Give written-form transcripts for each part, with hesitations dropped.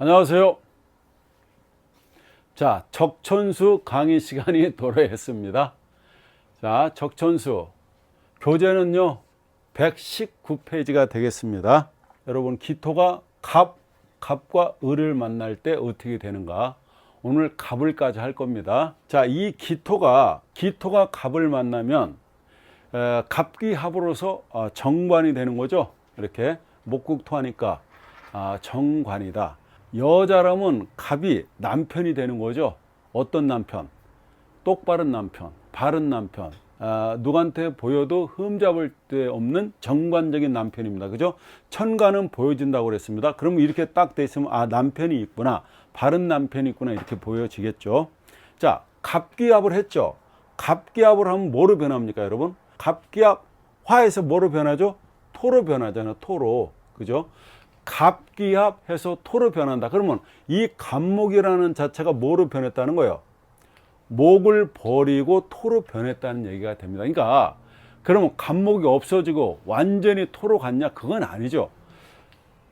안녕하세요. 자, 적천수 강의 시간이 돌아왔습니다. 자, 적천수 교재는요 119페이지가 되겠습니다. 여러분, 기토가 갑과 을을 만날 때 어떻게 되는가, 오늘 갑을까지 할 겁니다. 자, 이 기토가 갑을 만나면 갑기합으로서 정관이 되는 거죠. 이렇게 목국토하니까 정관이다. 여자라면 갑이 남편이 되는 거죠. 어떤 남편? 똑바른 남편, 바른 남편, 누구한테 보여도 흠잡을 데 없는 정관적인 남편입니다. 그죠? 천간은 보여진다고 그랬습니다. 그러면 이렇게 딱 돼 있으면 남편이 있구나, 바른 남편이 있구나, 이렇게 보여지겠죠. 자, 갑기합을 했죠. 갑기합을 하면 뭐로 변합니까, 여러분? 갑기합, 화에서 뭐로 변하죠? 토로 변하잖아요. 토로. 그죠? 갑기합해서 토로 변한다. 그러면 이 갑목이라는 자체가 뭐로 변했다는 거예요? 목을 버리고 토로 변했다는 얘기가 됩니다. 그러니까 그러면 갑목이 없어지고 완전히 토로 갔냐? 그건 아니죠.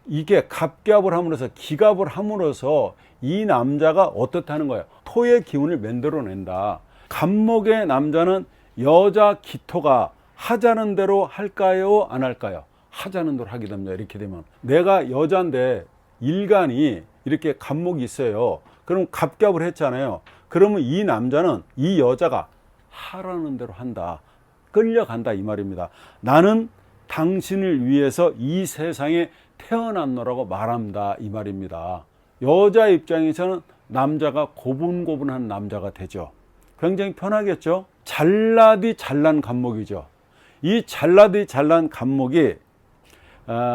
이게 갑기합을 함으로써, 기갑을 함으로써 이 남자가 어떻다는 거예요? 토의 기운을 만들어낸다. 갑목의 남자는 여자 기토가 하자는 대로 할까요? 안 할까요? 하자는 대로 하게 됩니다. 이렇게 되면 내가 여자인데 일간이 이렇게 갑목이 있어요. 그럼 갑갑을 했잖아요. 그러면 이 남자는 이 여자가 하라는 대로 한다, 끌려간다, 이 말입니다. 나는 당신을 위해서 이 세상에 태어났노라고 말한다, 이 말입니다. 여자 입장에서는 남자가 고분고분한 남자가 되죠. 굉장히 편하겠죠. 잘나디 잘난 갑목이죠. 이 잘나디 잘난 갑목이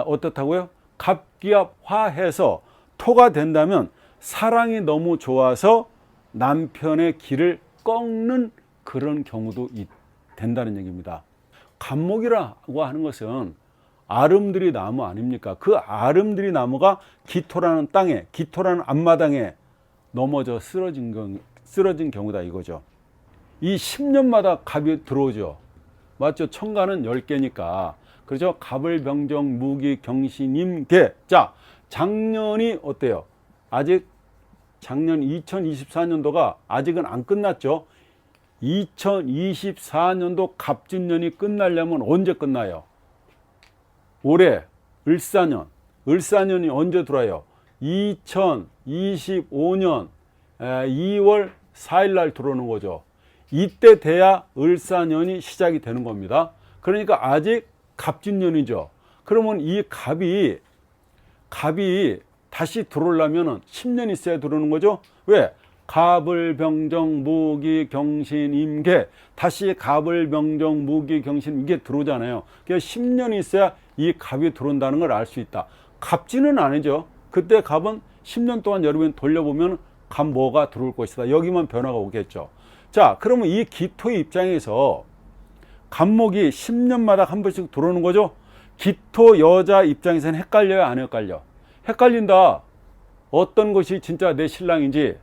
어떻다고요? 갑기합화해서 토가 된다면 사랑이 너무 좋아서 남편의 길을 꺾는 그런 경우도 된다는 얘기입니다. 갑목이라고 하는 것은 아름드리 나무 아닙니까? 그 아름드리 나무가 기토라는 땅에, 기토라는 앞마당에 넘어져 쓰러진 경우다, 이거죠. 이 10년마다 갑이 들어오죠. 맞죠? 천간은 10개니까. 그렇죠? 갑을, 병정, 무기, 경신, 임, 개. 자, 작년이 어때요? 아직 작년 2024년도가 아직은 안 끝났죠. 2024년도 갑진년이 끝나려면 언제 끝나요? 올해 을사년. 을사년이 언제 들어와요? 2025년 2월 4일 날 들어오는 거죠. 이때 돼야 을사년이 시작이 되는 겁니다. 그러니까 아직 갑진년이죠. 그러면 이 갑이 다시 들어오려면 10년 있어야 들어오는 거죠. 왜? 갑을, 병정, 무기, 경신, 임계. 다시 갑을, 병정, 무기, 경신, 임계 들어오잖아요. 그래서 10년이 있어야 이 갑이 들어온다는 걸 알 수 있다. 갑진은 아니죠. 그때 갑은 10년 동안 여러분 돌려보면 갑 뭐가 들어올 것이다. 여기만 변화가 오겠죠. 자, 그러면 이 기토의 입장에서 갑목이 10년마다 한 번씩 들어오는 거죠. 기토 여자 입장에서는 헷갈려요, 안 헷갈려? 헷갈린다. 어떤 것이 진짜 내 신랑인지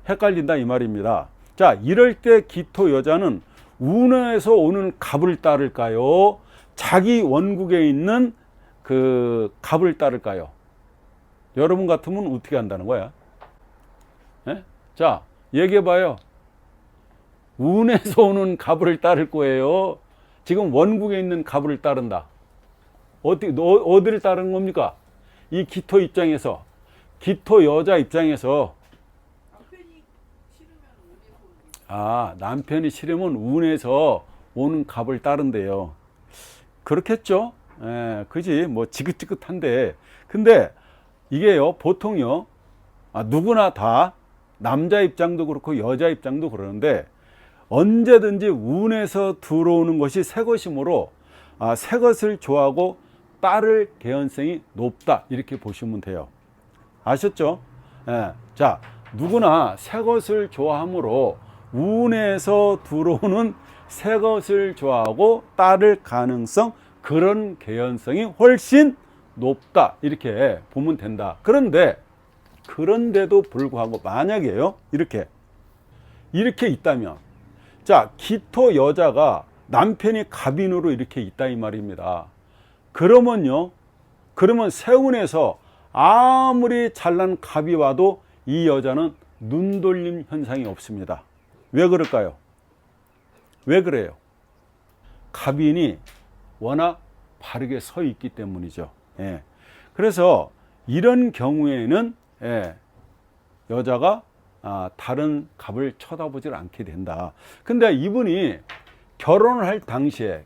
헷갈린다, 이 말입니다. 자, 이럴 때 기토 여자는 운에서 오는 갑을 따를까요? 자기 원국에 있는 그 갑을 따를까요? 여러분 같으면 어떻게 한다는 거야? 예? 자, 얘기해봐요. 운에서 오는 갑을 따를 거예요. 지금 원국에 있는 갑을 따른다. 어디를 따르는 겁니까? 이 기토 입장에서, 기토 여자 입장에서 남편이 싫으면 운에서 오는 갑을 따른대요. 그렇겠죠? 그지? 뭐 지긋지긋한데, 근데 이게요, 보통요, 누구나 다 남자 입장도 그렇고 여자 입장도 그러는데 언제든지 운에서 들어오는 것이 새 것이므로 새 것을 좋아하고 따를 개연성이 높다, 이렇게 보시면 돼요. 아셨죠? 자, 누구나 새 것을 좋아하므로 운에서 들어오는 새 것을 좋아하고 따를 가능성, 그런 개연성이 훨씬 높다, 이렇게 보면 된다. 그런데도 불구하고 만약에요, 이렇게 있다면, 자, 기토 여자가 남편이 갑인으로 이렇게 있다, 이 말입니다. 그러면 세운에서 아무리 잘난 갑이 와도 이 여자는 눈돌림 현상이 없습니다. 왜 그럴까요? 왜 그래요? 갑인이 워낙 바르게 서 있기 때문이죠. 예. 그래서 이런 경우에는 여자가 다른 갑을 쳐다보질 않게 된다. 근데 이분이 결혼을 할 당시에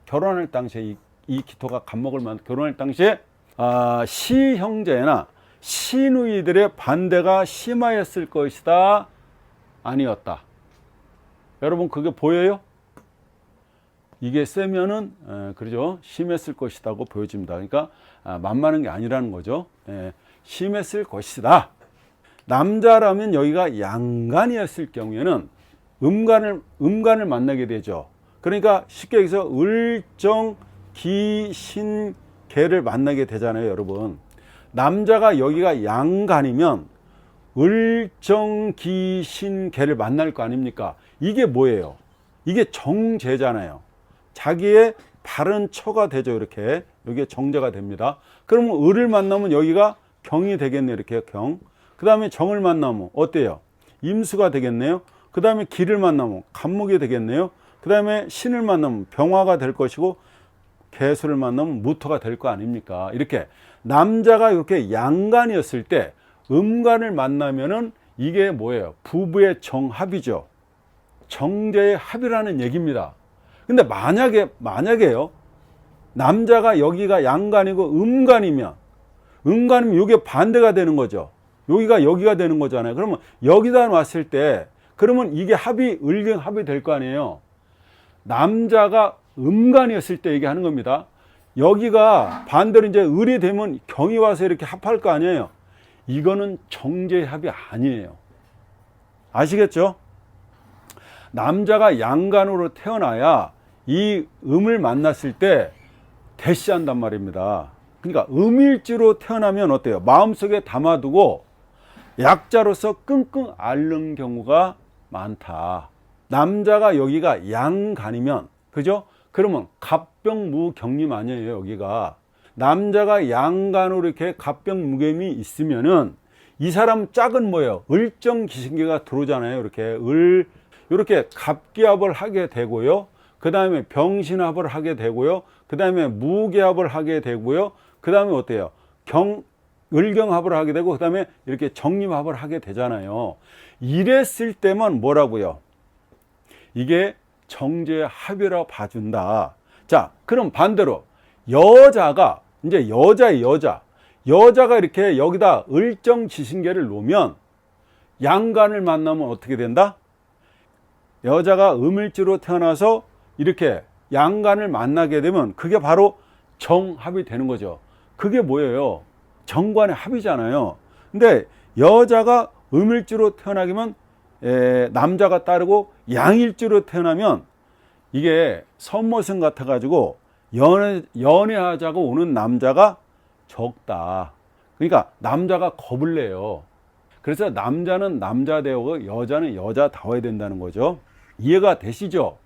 이 기토가 갑목을 결혼할 당시에 시형제나 시누이들의 반대가 심하였을 것이다, 아니었다. 여러분 그게 보여요? 이게 세면은 그러죠, 심했을 것이라고 보여집니다. 그러니까 만만한 게 아니라는 거죠. 심했을 것이다. 남자라면 여기가 양간이었을 경우에는 음간을 만나게 되죠. 그러니까 쉽게 얘기해서 을정 기 신 개를 만나게 되잖아요, 여러분. 남자가 여기가 양간이면 을정 기 신 개를 만날 거 아닙니까? 이게 뭐예요? 이게 정제잖아요. 자기의 바른 처가 되죠. 이렇게 여기에 정제가 됩니다. 그러면 을을 만나면 여기가 경이 되겠네요. 이렇게 경. 그 다음에 정을 만나면 어때요? 임수가 되겠네요. 그 다음에 기를 만나면 갑목이 되겠네요. 그 다음에 신을 만나면 병화가 될 것이고, 개수를 만나면 무토가 될 거 아닙니까? 이렇게 남자가 이렇게 양간이었을 때 음간을 만나면은 이게 뭐예요? 부부의 정합이죠. 정제의 합이라는 얘기입니다. 근데 만약에요, 남자가 여기가 양간이고 음간이면 이게 반대가 되는 거죠. 여기가 되는 거잖아요. 그러면 여기다 놨을 때 그러면 이게 을경합이 될 거 아니에요. 남자가 음간이었을 때 얘기하는 겁니다. 여기가 반대로 이제 을이 되면 경이 와서 이렇게 합할 거 아니에요. 이거는 정제의 합이 아니에요. 아시겠죠? 남자가 양간으로 태어나야 이 음을 만났을 때 대시한단 말입니다. 그러니까 음일지로 태어나면 어때요? 마음속에 담아두고 약자로서 끙끙 앓는 경우가 많다. 남자가 여기가 양간이면, 그죠? 그러면 갑병무경림 아니에요, 여기가. 남자가 양간으로 이렇게 갑병무경이 있으면은 이 사람 짝은 뭐예요? 을정기신계가 들어오잖아요. 이렇게 갑기합을 하게 되고요. 그 다음에 병신합을 하게 되고요. 그 다음에 무계합을 하게 되고요. 그 다음에 어때요? 을경합을 하게 되고, 그 다음에 이렇게 정림합을 하게 되잖아요. 이랬을 때만 뭐라고요? 이게 정제의 합이라 봐준다. 자, 그럼 반대로 여자가 이렇게 여기다 을정지신계를 놓으면 양간을 만나면 어떻게 된다? 여자가 음일지로 태어나서 이렇게 양간을 만나게 되면 그게 바로 정합이 되는 거죠. 그게 뭐예요? 정관의 합이잖아요. 근데 여자가 음일지로 태어나기면 남자가 따르고 양일지로 태어나면 이게 선모성 같아 가지고 연애하자고 오는 남자가 적다. 그러니까 남자가 겁을 내요. 그래서 남자는 남자되고 여자는 여자다워야 된다는 거죠. 이해가 되시죠?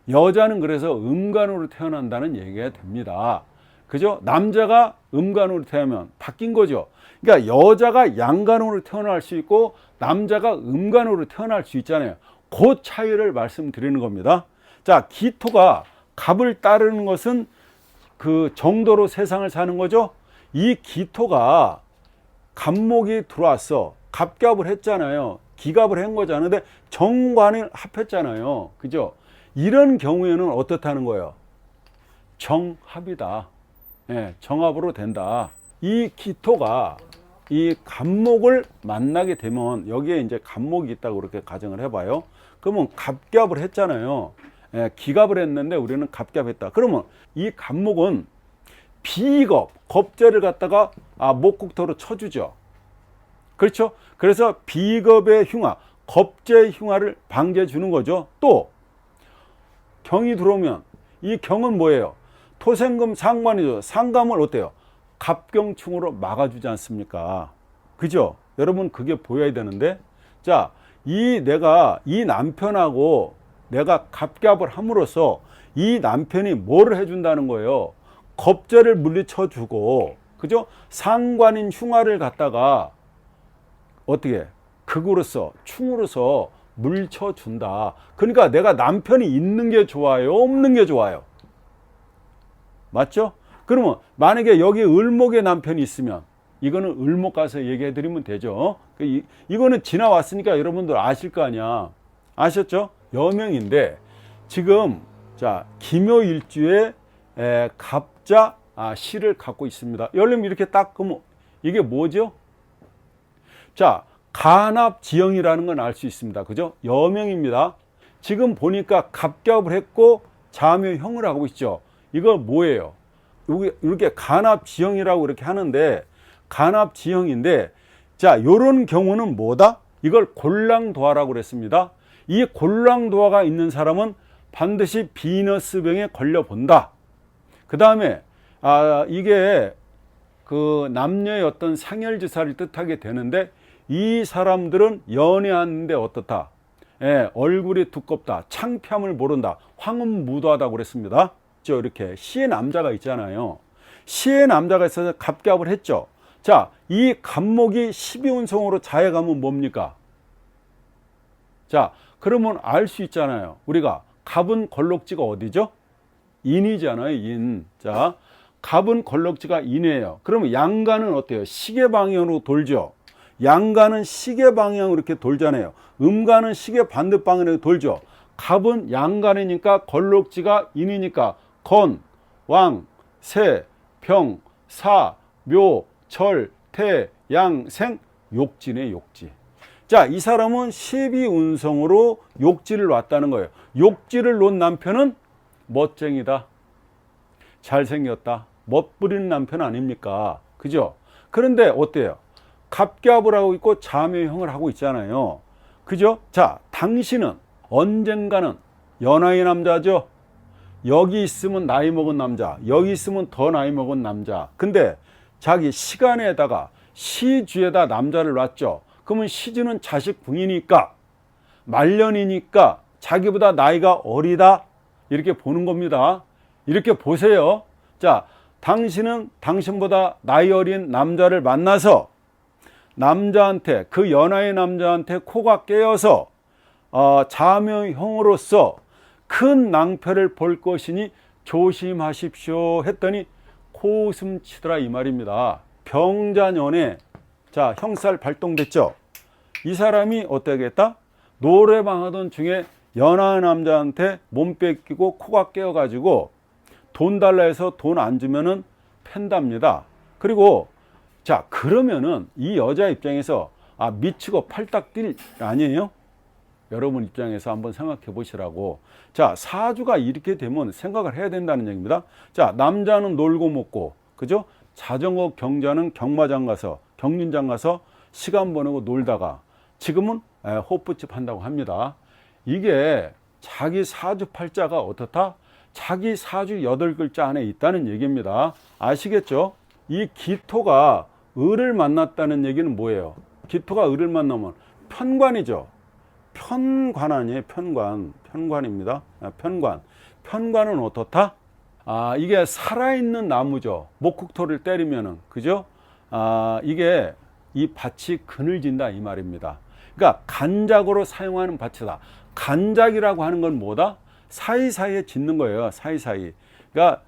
여자는 그래서 음간으로 태어난다는 얘기가 됩니다. 그죠? 남자가 음간으로 태어나면 바뀐 거죠. 그러니까 여자가 양간으로 태어날 수 있고 남자가 음간으로 태어날 수 있잖아요. 그 차이를 말씀드리는 겁니다. 자, 기토가 갑을 따르는 것은 그 정도로 세상을 사는 거죠. 이 기토가 갑목이 들어왔어. 갑갑을 했잖아요. 기갑을 한 거잖아요. 근데 정관을 합했잖아요. 그죠? 이런 경우에는 어떻다는 거예요? 정합이다. 정합으로 된다. 이 기토가 이 갑목을 만나게 되면 여기에 이제 갑목이 있다고 그렇게 가정을 해봐요. 그러면 갑갑을 했잖아요. 기갑을 했는데 우리는 갑갑했다. 그러면 이 갑목은 비겁, 겁재를 갖다가 목국토로 쳐주죠. 그렇죠? 그래서 비겁의 흉화, 겁재의 흉화를 방지해 주는 거죠. 또 경이 들어오면 이 경은 뭐예요? 토생금 상관이죠. 상감을 어때요? 갑경충으로 막아주지 않습니까? 그죠? 여러분 그게 보여야 되는데, 자, 내가 이 남편하고 내가 갑갑을 함으로써 이 남편이 뭐를 해준다는 거예요? 겁재를 물리쳐 주고, 그죠? 상관인 흉화를 갖다가 어떻게 극으로서 충으로서 물쳐준다. 그러니까 내가 남편이 있는 게 좋아요, 없는 게 좋아요? 맞죠? 그러면 만약에 여기 을목에 남편이 있으면 이거는 을목 가서 얘기해 드리면 되죠. 이거는 지나왔으니까 여러분들 아실 거 아니야. 아셨죠? 여명인데 지금 자 기묘일주에 갑자 시를 갖고 있습니다. 여러분 이렇게 딱 그러면 이게 뭐죠? 자 간합지형이라는 건 알 수 있습니다. 그죠? 여명입니다. 지금 보니까 갑갑을 했고 자묘형을 하고 있죠. 이거 뭐예요? 이렇게 간합지형이라고 이렇게 하는데 간합지형인데 자 요런 경우는 뭐다? 이걸 골랑도화라고 그랬습니다. 이 골랑도화가 있는 사람은 반드시 비너스병에 걸려 본다. 그 다음에 이게 그 남녀의 어떤 상혈지사를 뜻하게 되는데 이 사람들은 연애하는데 어떻다? 얼굴이 두껍다, 창피함을 모른다, 황음무도하다고 그랬습니다. 이렇게 시의 남자가 있잖아요. 시의 남자가 있어서 갑갑을 했죠. 자, 이 갑목이 12운성으로 자해가면 뭡니까? 자, 그러면 알 수 있잖아요. 우리가 갑은 걸럭지가 어디죠? 인이잖아요, 인. 자, 갑은 걸럭지가 인이에요. 그러면 양간은 어때요? 시계 방향으로 돌죠. 양간은 시계 방향으로 이렇게 돌잖아요. 음간은 시계 반대 방향으로 돌죠. 갑은 양간이니까 걸럭지가 인이니까 건, 왕, 세, 병, 사, 묘, 절, 태, 양, 생, 욕지네, 욕지. 자, 이 사람은 12운성으로 욕지를 놨다는 거예요. 욕지를 놓은 남편은 멋쟁이다, 잘생겼다, 멋부리는 남편 아닙니까? 그죠? 그런데 어때요? 갑갑을 하고 있고 자묘형을 하고 있잖아요. 그죠? 자, 당신은 언젠가는 연하의 남자죠. 여기 있으면 나이 먹은 남자, 여기 있으면 더 나이 먹은 남자. 근데 자기 시간에다가 시주에다 남자를 놨죠. 그러면 시주는 자식 부이니까 말년이니까 자기보다 나이가 어리다 이렇게 보는 겁니다. 이렇게 보세요. 자, 당신은 당신보다 나이 어린 남자를 만나서 남자한테 그 연하의 남자한테 코가 깨어서 자묘형으로서 큰 낭패를 볼 것이니 조심하십시오 했더니 코웃음 치더라 이 말입니다. 병자년에 자 형살 발동됐죠. 이 사람이 어떻겠다? 노래방 하던 중에 연하의 남자한테 몸 뺏기고 코가 깨어가지고 돈 달라 해서 돈 안 주면은 팬답니다. 그리고 자 그러면은 이 여자 입장에서 미치고 팔딱 뛸 아니에요? 여러분 입장에서 한번 생각해 보시라고. 자 사주가 이렇게 되면 생각을 해야 된다는 얘기입니다. 자 남자는 놀고 먹고 그죠? 자전거 경자는 경마장 가서 경륜장 가서 시간 보내고 놀다가 지금은 호프집 한다고 합니다. 이게 자기 사주 팔자가 어떻다? 자기 사주 8글자 안에 있다는 얘기입니다. 아시겠죠? 이 기토가 을을 만났다는 얘기는 뭐예요? 기토가 을을 만나면 편관이죠. 편관 아니에요? 편관입니다. 편관은 어떻다? 이게 살아있는 나무죠. 목국토를 때리면은 그죠? 이게 이 밭이 그늘진다 이 말입니다. 그러니까 간작으로 사용하는 밭이다. 간작이라고 하는 건 뭐다? 사이사이에 짓는 거예요. 사이사이. 그러니까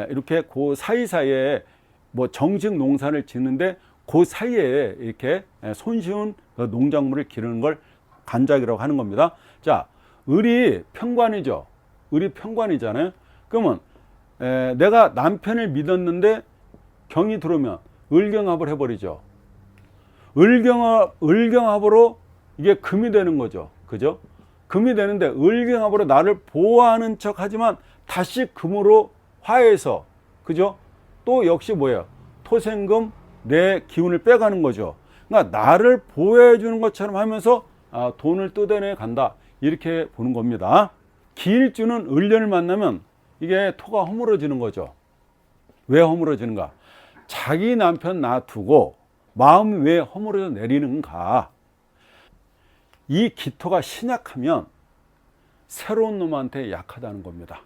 이렇게 그 사이사이에 뭐 정식 농사를 짓는데 그 사이에 이렇게 손쉬운 농작물을 기르는 걸 간작이라고 하는 겁니다. 자, 을이 편관이죠. 을이 편관이잖아요. 그러면 내가 남편을 믿었는데 경이 들어오면 을경합을 해버리죠. 을경합으로 이게 금이 되는 거죠. 그죠? 금이 되는데 을경합으로 나를 보호하는 척 하지만 다시 금으로 화해해서 그죠? 또 역시 뭐예요? 토생금 내 기운을 빼가는 거죠. 그러니까 나를 보호해 주는 것처럼 하면서 돈을 뜯어내 간다. 이렇게 보는 겁니다. 기일주는 을년을 만나면 이게 토가 허물어지는 거죠. 왜 허물어지는가? 자기 남편 놔두고 마음이 왜 허물어져 내리는가? 이 기토가 신약하면 새로운 놈한테 약하다는 겁니다.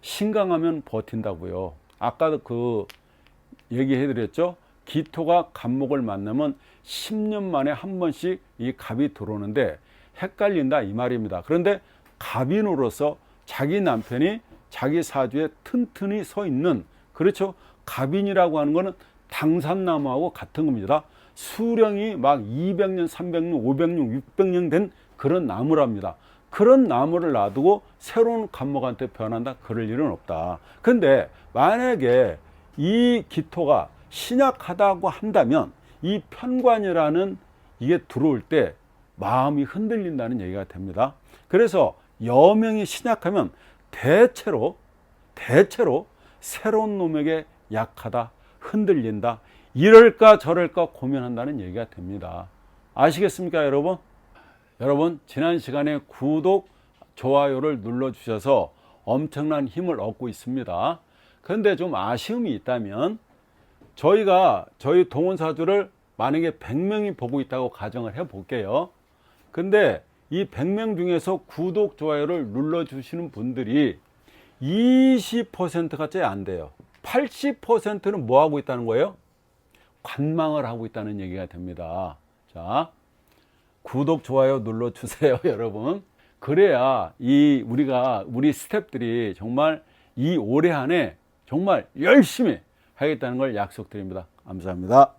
신강하면 버틴다고요. 아까도 그 얘기해 드렸죠. 기토가 갑목을 만나면 10년 만에 한 번씩 이 갑이 들어오는데 헷갈린다 이 말입니다. 그런데 갑인으로서 자기 남편이 자기 사주에 튼튼히 서 있는, 그렇죠. 갑인이라고 하는 거는 당산나무하고 같은 겁니다. 수령이 막 200년, 300년, 500년, 600년 된 그런 나무랍니다. 그런 나무를 놔두고 새로운 갑목한테 변한다? 그럴 일은 없다. 근데 만약에 이 기토가 신약하다고 한다면 이 편관이라는 이게 들어올 때 마음이 흔들린다는 얘기가 됩니다. 그래서 여명이 신약하면 대체로 새로운 놈에게 약하다, 흔들린다, 이럴까 저럴까 고민한다는 얘기가 됩니다. 아시겠습니까, 여러분? 여러분, 지난 시간에 구독, 좋아요를 눌러주셔서 엄청난 힘을 얻고 있습니다. 그런데 좀 아쉬움이 있다면 저희 동원사주를 만약에 100명이 보고 있다고 가정을 해 볼게요. 근데 이 100명 중에서 구독, 좋아요를 눌러주시는 분들이 20%가 채 안 돼요. 80%는 뭐 하고 있다는 거예요? 관망을 하고 있다는 얘기가 됩니다. 자, 구독, 좋아요 눌러주세요, 여러분. 그래야 우리 스태프들이 정말 이 올해 안에 정말 열심히 하겠다는 걸 약속드립니다. 감사합니다.